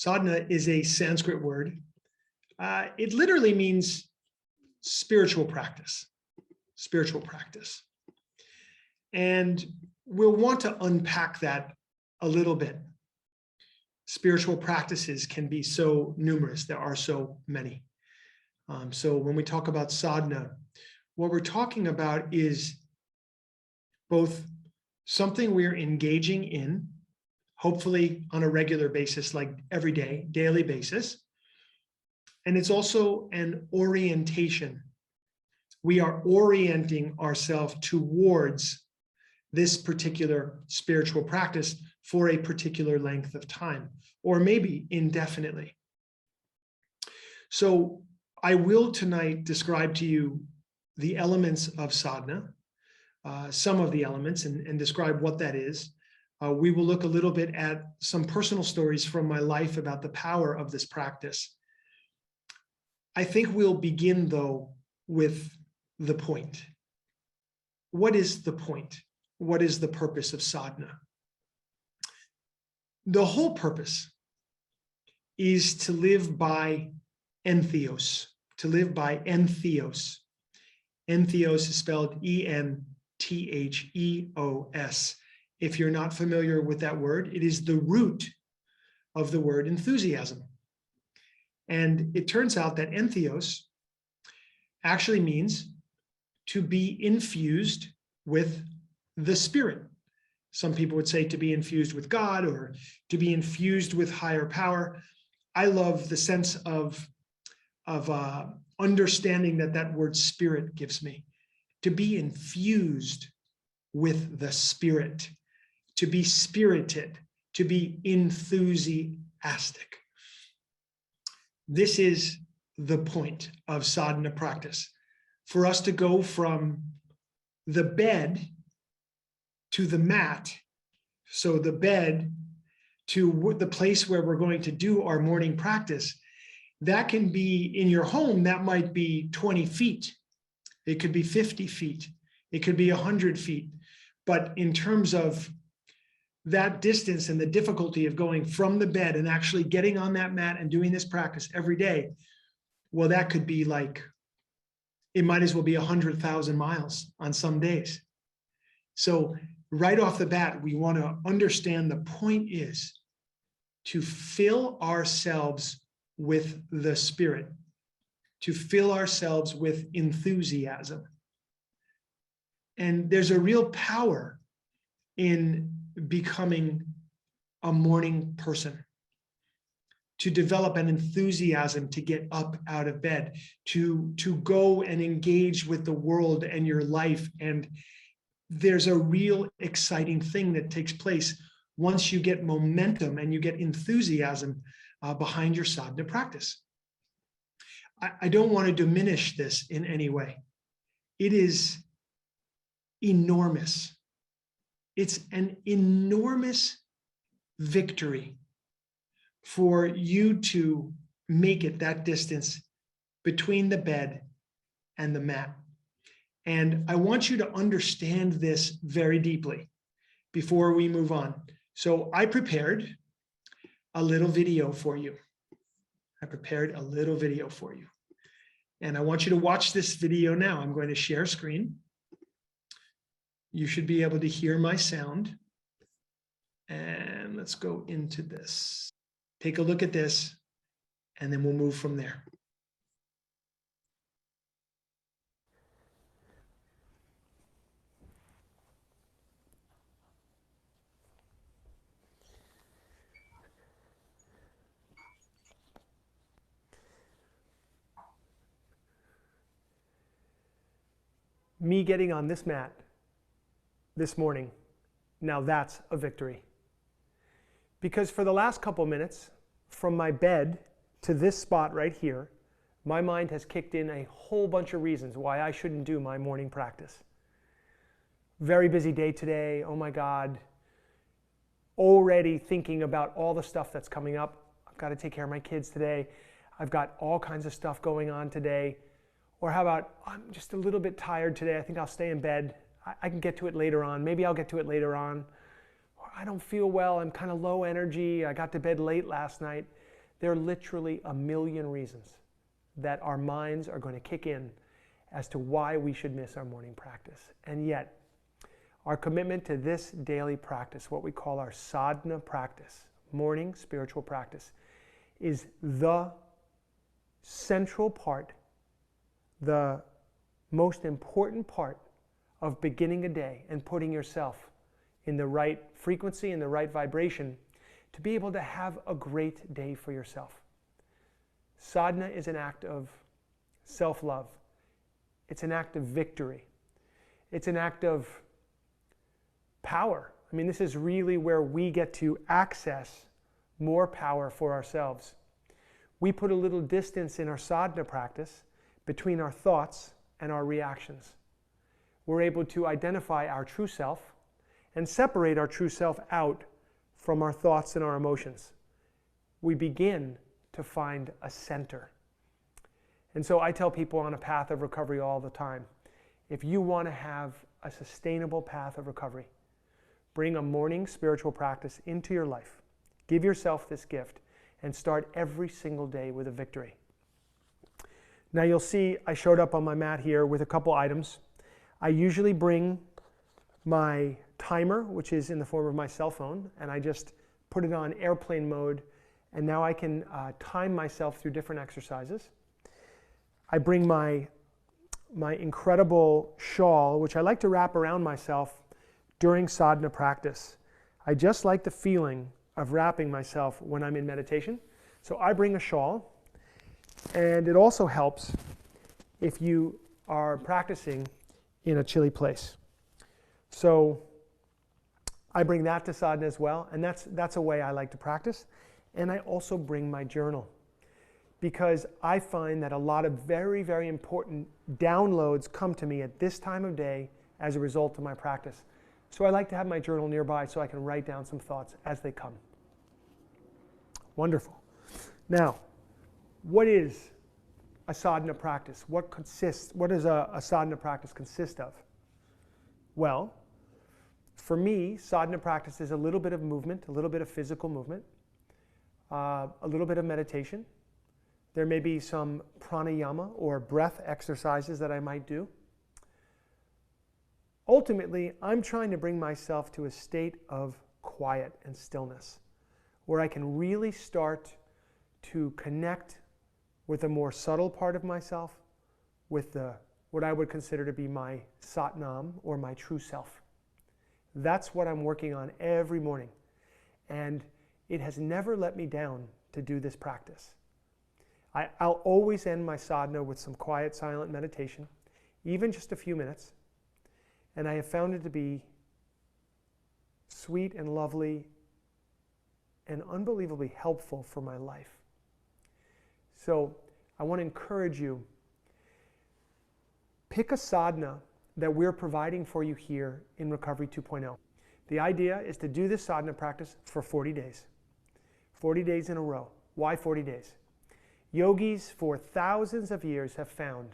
Sadhna is a Sanskrit word. It literally means spiritual practice, spiritual practice. And we'll want to unpack that a little bit. Spiritual practices can be so numerous. There are so many. So when we talk about sadhana, what we're talking about is both something we're engaging in, hopefully on a regular basis, like every day, daily basis. And it's also an orientation. We are orienting ourselves towards this particular spiritual practice for a particular length of time, or maybe indefinitely. So I will tonight describe to you the elements of sadhana, some of the elements, and describe what that is. We will look a little bit at some personal stories from my life about the power of this practice. I think we'll begin, though, with the point. What is the point? What is the purpose of sadhana? The whole purpose is to live by entheos, to live by entheos. Entheos is spelled E-N-T-H-E-O-S. If you're not familiar with that word, it is the root of the word enthusiasm. And it turns out that entheos actually means to be infused with the spirit. Some people would say to be infused with God or to be infused with higher power. I love the sense of understanding that word spirit gives me. To be infused with the spirit, to be spirited, to be enthusiastic. This is the point of sadhana practice, for us to go from the bed to the mat. So the bed to the place where we're going to do our morning practice. That can be in your home, that might be 20 feet. It could be 50 feet. It could be 100 feet. But in terms of that distance and the difficulty of going from the bed and actually getting on that mat and doing this practice every day, well, that could be like, it might as well be 100,000 miles on some days. So right off the bat, we want to understand the point is to fill ourselves with the spirit, to fill ourselves with enthusiasm. And there's a real power in becoming a morning person, to develop an enthusiasm to get up out of bed, to go and engage with the world and your life. And there's a real exciting thing that takes place once you get momentum and you get enthusiasm behind your sadhana practice. I don't want to diminish this in any way. It is enormous. It's an enormous victory for you to make it that distance between the bed and the mat. And I want you to understand this very deeply before we move on. So I prepared a little video for you. And I want you to watch this video now. I'm going to share screen. You should be able to hear my sound. And let's go into this. Take a look at this, and then we'll move from there. Me getting on this mat this morning, now that's a victory. Because for the last couple minutes, from my bed to this spot right here, my mind has kicked in a whole bunch of reasons why I shouldn't do my morning practice. Very busy day today, oh my God. Already thinking about all the stuff that's coming up. I've got to take care of my kids today. I've got all kinds of stuff going on today. Or how about, I'm just a little bit tired today. I think I'll stay in bed. I can get to it later on. Maybe I'll get to it later on. Or I don't feel well. I'm kind of low energy. I got to bed late last night. There are literally a million reasons that our minds are going to kick in as to why we should miss our morning practice. And yet, our commitment to this daily practice, what we call our sadhana practice, morning spiritual practice, is the central part, the most important part of beginning a day and putting yourself in the right frequency and the right vibration to be able to have a great day for yourself. Sadhana is an act of self-love. It's an act of victory. It's an act of power. I mean, this is really where we get to access more power for ourselves. We put a little distance in our sadhana practice between our thoughts and our reactions. We're able to identify our true self and separate our true self out from our thoughts and our emotions. We begin to find a center. And so I tell people on a path of recovery all the time, if you want to have a sustainable path of recovery, bring a morning spiritual practice into your life. Give yourself this gift and start every single day with a victory. Now you'll see I showed up on my mat here with a couple items. I usually bring my timer, which is in the form of my cell phone, and I just put it on airplane mode, and now I can time myself through different exercises. I bring my incredible shawl, which I like to wrap around myself during sadhana practice. I just like the feeling of wrapping myself when I'm in meditation. So I bring a shawl, and it also helps if you are practicing in a chilly place. So I bring that to sadhana as well, and that's a way I like to practice. And I also bring my journal, because I find that a lot of very, very important downloads come to me at this time of day as a result of my practice. So I like to have my journal nearby so I can write down some thoughts as they come. Wonderful. Now, what is a sadhana practice? What does a sadhana practice consist of? Well, for me, sadhana practice is a little bit of movement, a little bit of physical movement, a little bit of meditation. There may be some pranayama or breath exercises that I might do. Ultimately, I'm trying to bring myself to a state of quiet and stillness, where I can really start to connect with a more subtle part of myself, with what I would consider to be my satnam, or my true self. That's what I'm working on every morning. And it has never let me down to do this practice. I'll always end my sadhana with some quiet, silent meditation, even just a few minutes. And I have found it to be sweet and lovely and unbelievably helpful for my life. So I want to encourage you, pick a sadhana that we're providing for you here in Recovery 2.0. The idea is to do this sadhana practice for 40 days. 40 days in a row. Why 40 days? Yogis for thousands of years have found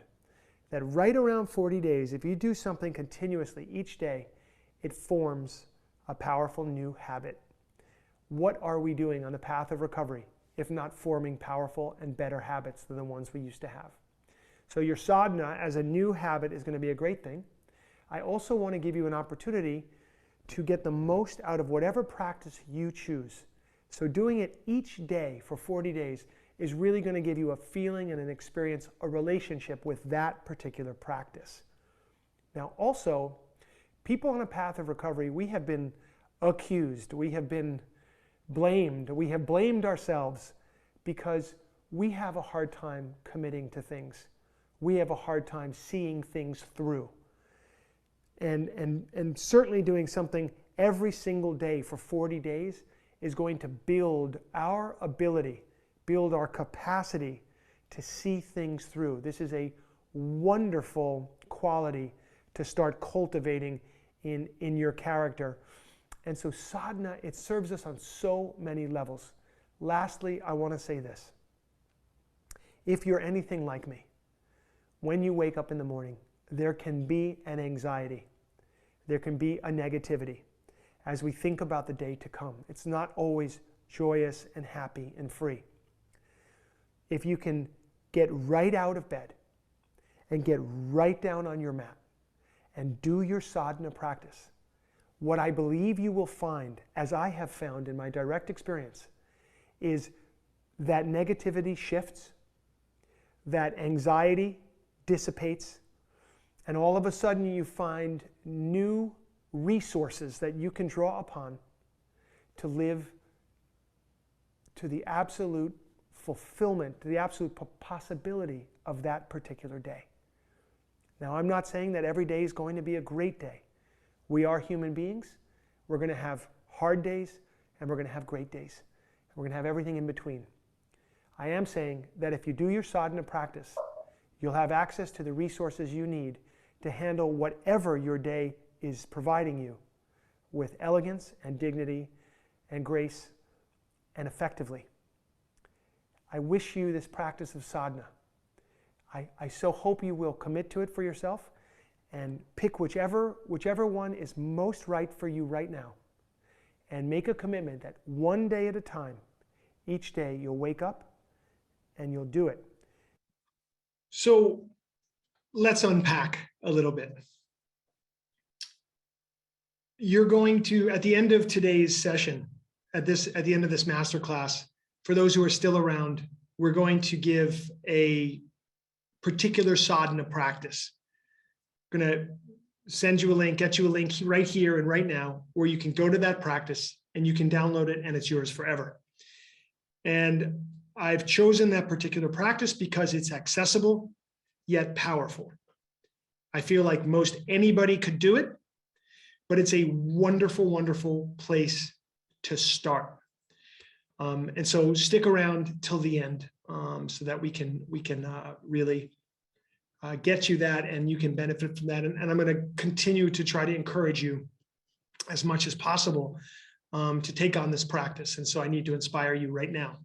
that right around 40 days, if you do something continuously each day, it forms a powerful new habit. What are we doing on the path of recovery if not forming powerful and better habits than the ones we used to have? So your sadhana as a new habit is going to be a great thing. I also want to give you an opportunity to get the most out of whatever practice you choose. So doing it each day for 40 days is really going to give you a feeling and an experience, a relationship with that particular practice. Now also, people on a path of recovery, we have been accused, we have been blamed, we have blamed ourselves because we have a hard time committing to things. We have a hard time seeing things through. And certainly doing something every single day for 40 days is going to build our ability, build our capacity to see things through. This is a wonderful quality to start cultivating in your character. And so sadhana, it serves us on so many levels. Lastly, I want to say this. If you're anything like me, when you wake up in the morning, there can be an anxiety. There can be a negativity as we think about the day to come. It's not always joyous and happy and free. if you can get right out of bed and get right down on your mat and do your sadhana practice, what I believe you will find, as I have found in my direct experience, is that negativity shifts, that anxiety dissipates, and all of a sudden you find new resources that you can draw upon to live to the absolute fulfillment, to the absolute possibility of that particular day. Now, I'm not saying that every day is going to be a great day. We are human beings. We're going to have hard days, and we're going to have great days. We're going to have everything in between. I am saying that if you do your sadhana practice, you'll have access to the resources you need to handle whatever your day is providing you with elegance and dignity and grace and effectively. I wish you this practice of sadhana. I so hope you will commit to it for yourself and pick whichever one is most right for you right now. And make a commitment that one day at a time, each day you'll wake up and you'll do it. So let's unpack a little bit. You're going to, at the end of today's session, at the end of this masterclass, for those who are still around, we're going to give a particular sadhana practice. I'm going to send you a link, get you a link right here and right now, where you can go to that practice and you can download it and it's yours forever. And I've chosen that particular practice because it's accessible yet powerful. I feel like most anybody could do it, but it's a wonderful, wonderful place to start. And so stick around till the end so that we can really get you that and you can benefit from that. And I'm going to continue to try to encourage you as much as possible to take on this practice. And so I need to inspire you right now.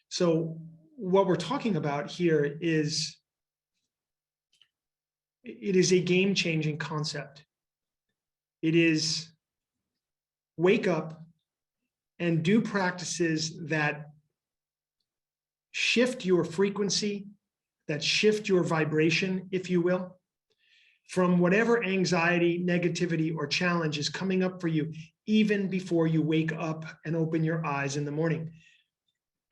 So what we're talking about here is, it is a game-changing concept. It is wake up and do practices that shift your frequency, that shift your vibration, if you will, from whatever anxiety, negativity, or challenge is coming up for you, even before you wake up and open your eyes in the morning.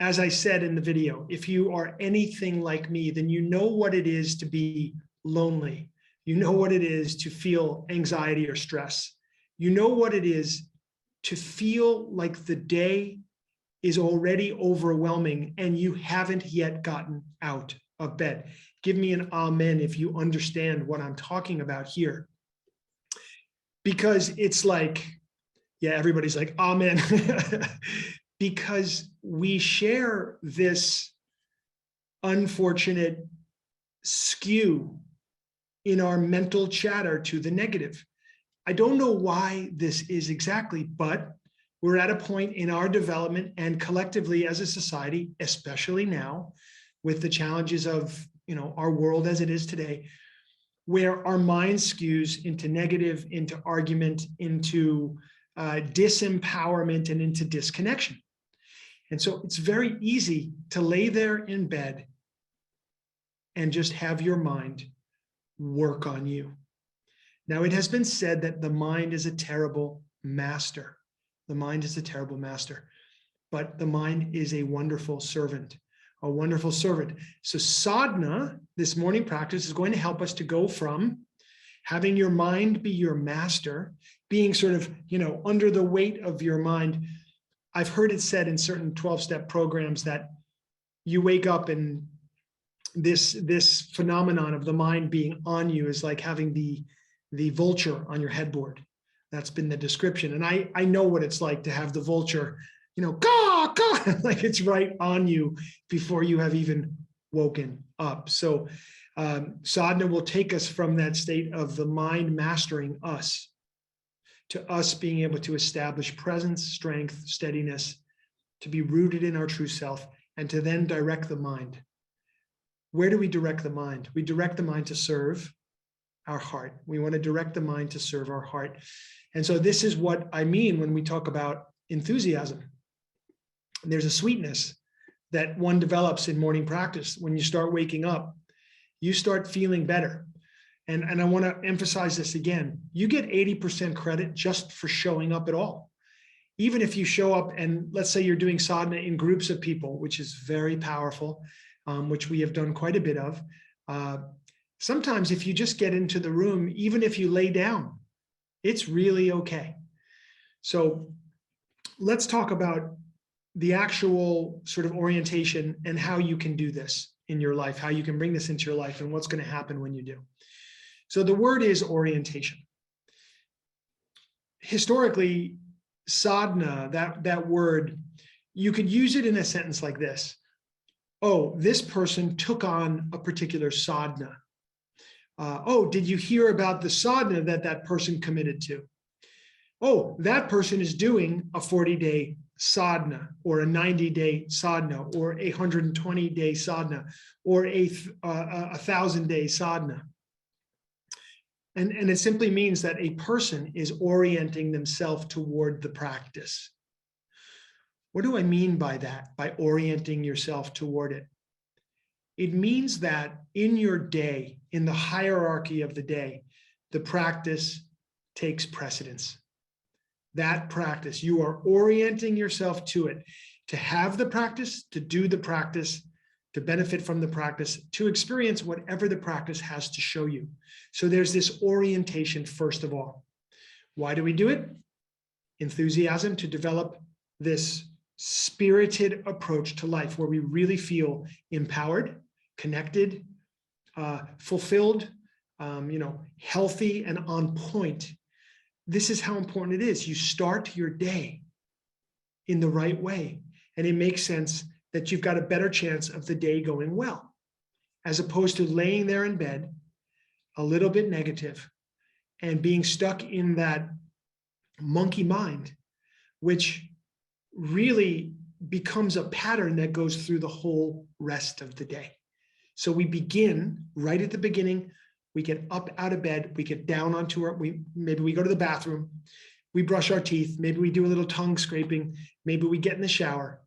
As I said in the video, if you are anything like me, then you know what it is to be lonely. You know what it is to feel anxiety or stress. You know what it is to feel like the day is already overwhelming and you haven't yet gotten out of bed. Give me an amen if you understand what I'm talking about here. Because it's like, yeah, everybody's like, amen. Because we share this unfortunate skew in our mental chatter to the negative. I don't know why this is exactly, but we're at a point in our development and collectively as a society, especially now with the challenges of our world as it is today, where our mind skews into negative, into argument, into disempowerment, and into disconnection. And so it's very easy to lay there in bed and just have your mind work on you. Now, it has been said that the mind is a terrible master. The mind is a terrible master, but the mind is a wonderful servant, a wonderful servant. So sadhana, this morning practice, is going to help us to go from having your mind be your master, being sort of, under the weight of your mind. I've heard it said in certain 12-step programs that you wake up and this phenomenon of the mind being on you is like having the vulture on your headboard. That's been the description. And I know what it's like to have the vulture, caw, caw, like it's right on you before you have even woken up. So sadhana will take us from that state of the mind mastering us to us being able to establish presence, strength, steadiness, to be rooted in our true self, and to then direct the mind. Where do we direct the mind? We direct the mind to serve our heart. We want to direct the mind to serve our heart. And so this is what I mean when we talk about enthusiasm. There's a sweetness that one develops in morning practice. When you start waking up, you start feeling better. And I want to emphasize this again. You get 80% credit just for showing up at all. Even if you show up and let's say you're doing sadhana in groups of people, which is very powerful, which we have done quite a bit of. Sometimes if you just get into the room, even if you lay down, it's really okay. So let's talk about the actual sort of orientation and how you can do this in your life, how you can bring this into your life and what's going to happen when you do. So the word is orientation. Historically, sadhana, that word, you could use it in a sentence like this. Oh, this person took on a particular sadhana. Oh, did you hear about the sadhana that person committed to? Oh, that person is doing a 40-day sadhana or a 90-day sadhana or a 120-day sadhana or a 1,000-day sadhana. And it simply means that a person is orienting themselves toward the practice. What do I mean by that, by orienting yourself toward it? It means that in your day, in the hierarchy of the day, the practice takes precedence. That practice, you are orienting yourself to it, to have the practice, to do the practice, to benefit from the practice, to experience whatever the practice has to show you. So there's this orientation first of all. Why do we do it? Enthusiasm to develop this spirited approach to life where we really feel empowered, connected, fulfilled, healthy and on point. This is how important it is. You start your day in the right way, and it makes sense that you've got a better chance of the day going well, as opposed to laying there in bed, a little bit negative, and being stuck in that monkey mind, which really becomes a pattern that goes through the whole rest of the day. So we begin right at the beginning, we get up out of bed, we get down onto maybe we go to the bathroom, we brush our teeth, maybe we do a little tongue scraping, maybe we get in the shower,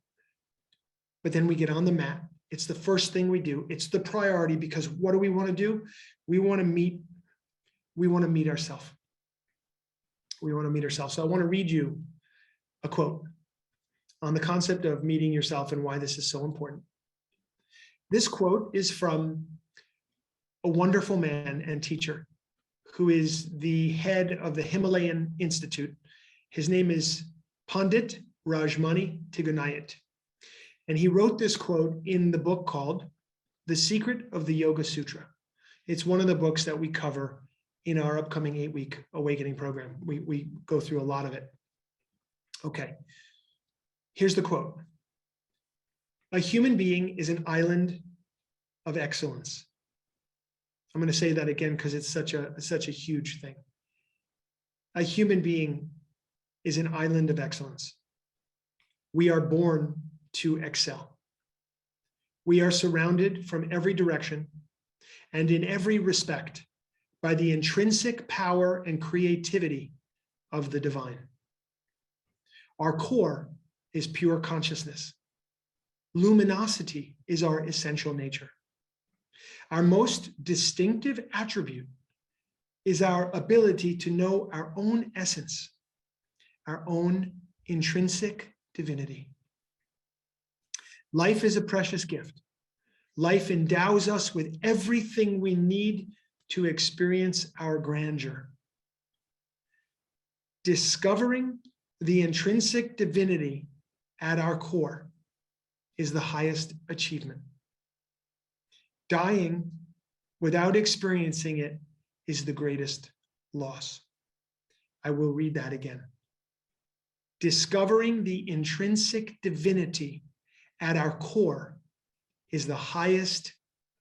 but then we get on the mat. It's the first thing we do. It's the priority, because what do we want to do? We want to meet ourselves. We want to meet ourselves. So I want to read you a quote on the concept of meeting yourself and why this is so important. This quote is from a wonderful man and teacher who is the head of the Himalayan Institute. His name is Pandit Rajmani Tigunayat. And he wrote this quote in the book called The Secret of the Yoga Sutra. It's one of the books that we cover in our upcoming 8-week awakening program. We go through a lot of it. Okay, here's the quote. A human being is an island of excellence. I'm going to say that again because it's such a huge thing. A human being is an island of excellence. We are born to excel. We are surrounded from every direction and in every respect by the intrinsic power and creativity of the divine. Our core is pure consciousness. Luminosity is our essential nature. Our most distinctive attribute is our ability to know our own essence, our own intrinsic divinity. Life is a precious gift. Life endows us with everything we need to experience our grandeur. Discovering the intrinsic divinity at our core is the highest achievement. Dying without experiencing it is the greatest loss. I will read that again. Discovering the intrinsic divinity at our core is the highest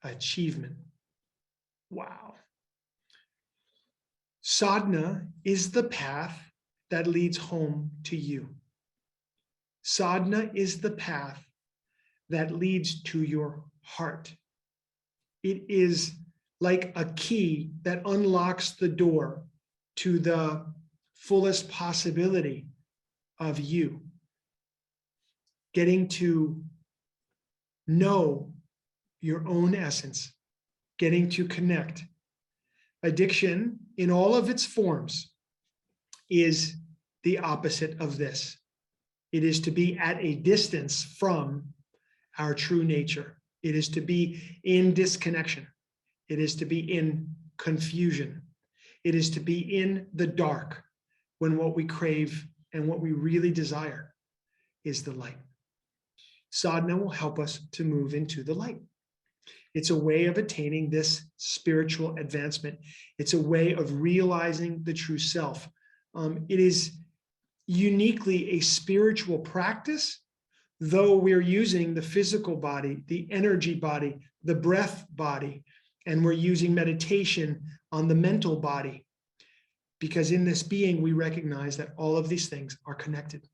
achievement. Wow. Sadhna is the path that leads home to you. Sadhna is the path that leads to your heart. It is like a key that unlocks the door to the fullest possibility of you. Getting to know your own essence, getting to connect. Addiction, in all of its forms, is the opposite of this. It is to be at a distance from our true nature. It is to be in disconnection. It is to be in confusion. It is to be in the dark when what we crave and what we really desire is the light. Sadhna will help us to move into the light. It's a way of attaining this spiritual advancement. It's a way of realizing the true self. It is uniquely a spiritual practice, though we're using the physical body, the energy body, the breath body, and we're using meditation on the mental body, because in this being, we recognize that all of these things are connected.